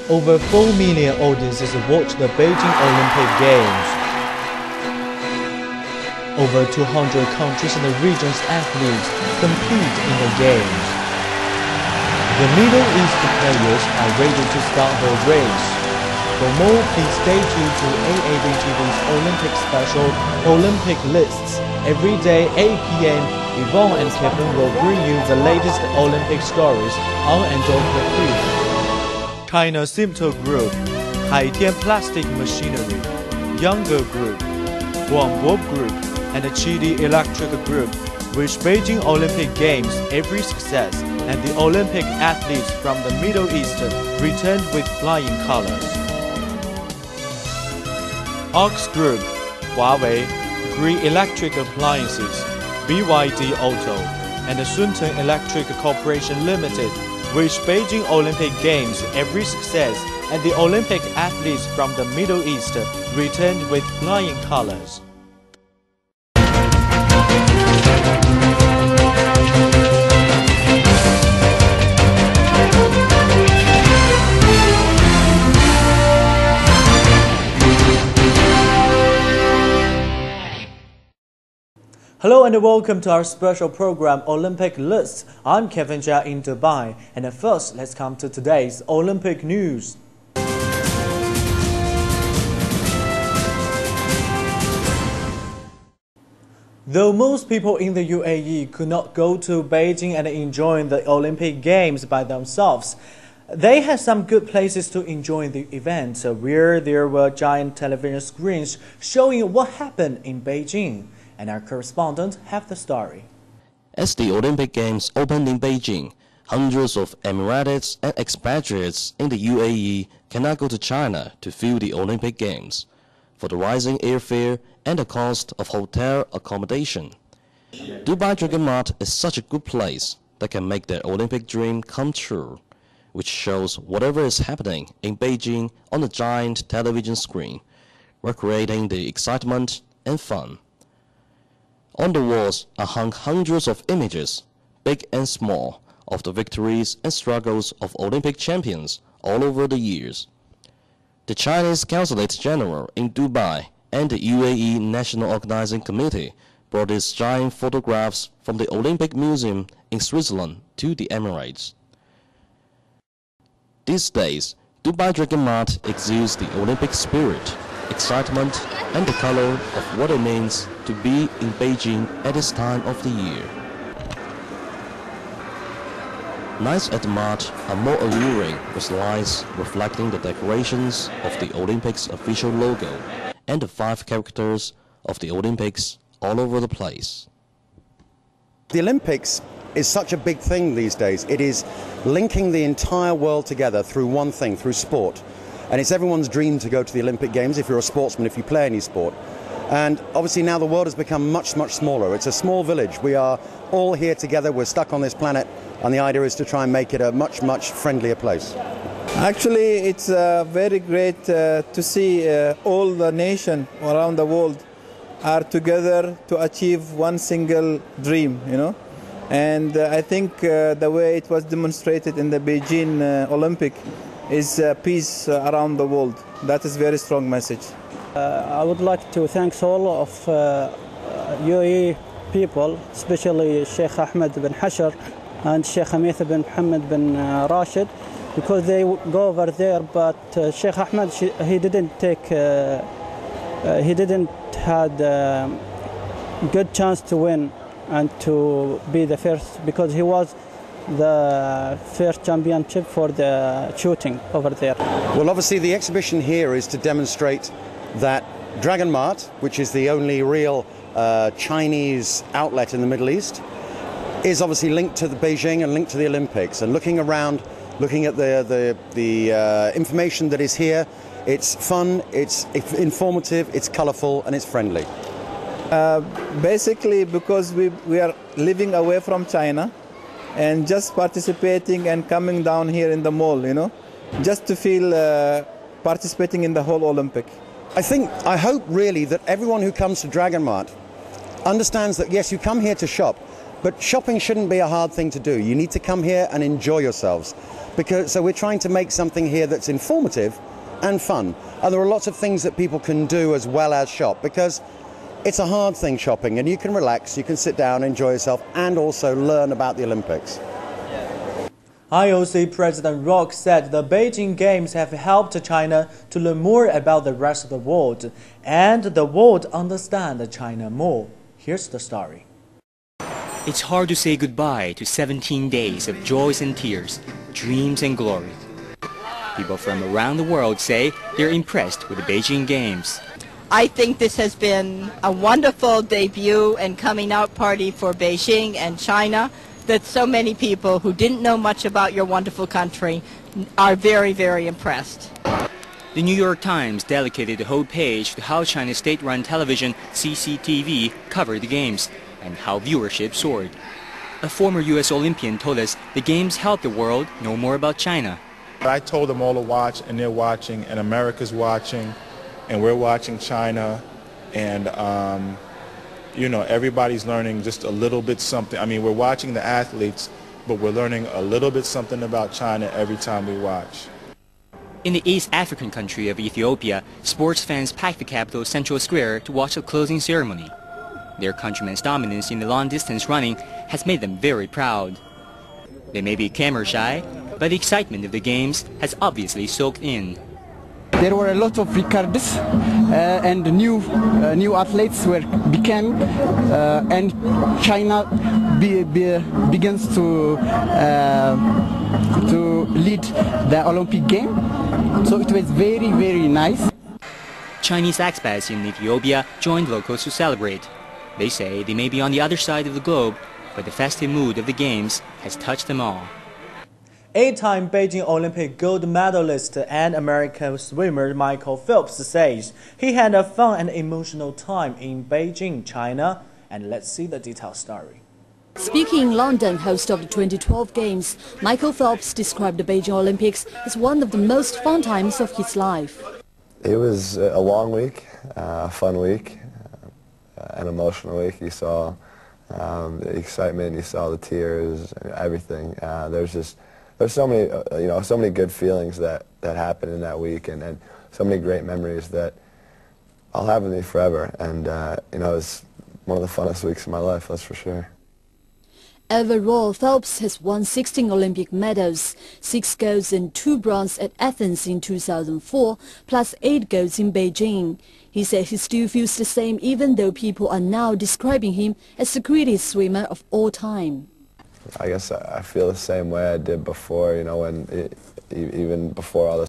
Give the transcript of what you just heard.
Over 4 million audiences watch the Beijing Olympic Games. Over 200 countries and regions athletes compete in the Games. The Middle East players are ready to start the race. For more, please stay tuned to AABTV's Olympic special Olympic Lists. Every day, 8 p.m., Yvonne and Kevin will bring you the latest Olympic stories on and off the field. China Simto Group, Haitian Plastic Machinery, Younger Group, Guangbo Group, and the Chile Electric Group wish Beijing Olympic Games every success, and the Olympic athletes from the Middle East returned with flying colors. Ox Group, Huawei, Green Electric Appliances, BYD Auto, and the Sunten Electric Corporation Limited wish Beijing Olympic Games every success, and the Olympic athletes from the Middle East returned with flying colors. Hello and welcome to our special program Olympic List. I'm Kevin Jia in Dubai, and first let's come to today's Olympic news. Though most people in the UAE could not go to Beijing and enjoy the Olympic Games by themselves, they had some good places to enjoy the event, where there were giant television screens showing what happened in Beijing. And our correspondent have the story. As the Olympic Games opened in Beijing, hundreds of Emiratis and expatriates in the UAE cannot go to China to view the Olympic Games for the rising airfare and the cost of hotel accommodation. Dubai Dragon Mart is such a good place that can make their Olympic dream come true, which shows whatever is happening in Beijing on the giant television screen, recreating the excitement and fun. On the walls are hung hundreds of images, big and small, of the victories and struggles of Olympic champions all over the years. The Chinese Consulate General in Dubai and the UAE National Organizing Committee brought these giant photographs from the Olympic Museum in Switzerland to the Emirates. These days, Dubai Dragon Mart exudes the Olympic spirit, excitement, and the color of what it means to be in Beijing at this time of the year. Nights at the mart are more alluring, with lights reflecting the decorations of the Olympics official logo and the 5 characters of the Olympics all over the place. The Olympics is such a big thing these days. It is linking the entire world together through one thing, through sport. And it's everyone's dream to go to the Olympic Games if you're a sportsman, if you play any sport. And obviously now the world has become much, much smaller. It's a small village. We are all here together. We're stuck on this planet. And the idea is to try and make it a much, much friendlier place. Actually, it's very great to see all the nations around the world are together to achieve one single dream, you know. And I think the way it was demonstrated in the Beijing Olympic is peace around the world. That is a very strong message. I would like to thank all of UAE people, especially Sheikh Ahmed bin Hashar and Sheikh Hamith bin Mohammed bin Rashid, because they go over there, but Sheikh Ahmed, he didn't had good chance to win and to be the first, because he was the first championship for the shooting over there. Well, obviously the exhibition here is to demonstrate that Dragon Mart, which is the only real Chinese outlet in the Middle East, is obviously linked to the Beijing and linked to the Olympics. And looking around, looking at the information that is here, it's fun, it's informative, it's colourful, and it's friendly. Basically, because we are living away from China, and just participating and coming down here in the mall, you know, just to feel participating in the whole Olympic. I hope really that everyone who comes to Dragon Mart understands that yes, you come here to shop, But shopping shouldn't be a hard thing to do. You need to come here and enjoy yourselves. So we're trying to make something here that's informative and fun. And there are lots of things that people can do as well as shop, because it's a hard thing, shopping, and you can relax, you can sit down, enjoy yourself, and also learn about the Olympics. IOC President Rock said the Beijing Games have helped China to learn more about the rest of the world, and the world understand China more. Here's the story. It's hard to say goodbye to 17 days of joys and tears, dreams and glory. People from around the world say they're impressed with the Beijing Games. I think this has been a wonderful debut and coming out party for Beijing and China, that so many people who didn't know much about your wonderful country are very, very impressed. The New York Times dedicated the whole page to how China's state-run television CCTV covered the Games and how viewership soared. A former U.S. Olympian told us the Games helped the world know more about China. I told them all to watch, and they're watching, and America's watching, and we're watching China, and you know, everybody's learning just a little bit something. I mean, we're watching the athletes, but we're learning a little bit something about China every time we watch. In the East African country of Ethiopia, sports fans packed the capital's central square to watch the closing ceremony. Their countrymen's dominance in the long-distance running has made them very proud. They may be camera shy, but the excitement of the Games has obviously soaked in. There were a lot of records and new athletes became and China begins to lead the Olympic game. So it was very, very nice. Chinese expats in Ethiopia joined locals to celebrate. They say they may be on the other side of the globe, but the festive mood of the Games has touched them all. 8-time Beijing Olympic gold medalist and American swimmer Michael Phelps says he had a fun and emotional time in Beijing, China. And let's see the detailed story. Speaking in London, host of the 2012 Games, Michael Phelps described the Beijing Olympics as one of the most fun times of his life. It was a long week, a fun week, an emotional week. You saw the excitement, you saw the tears, everything. There's so many, so many good feelings that happened in that week, and so many great memories that I'll have with me forever. And it was one of the funnest weeks of my life, that's for sure. Overall, Phelps has won 16 Olympic medals, 6 golds and 2 bronze at Athens in 2004, plus 8 golds in Beijing. He said he still feels the same even though people are now describing him as the greatest swimmer of all time. I guess I feel the same way I did before, even before all this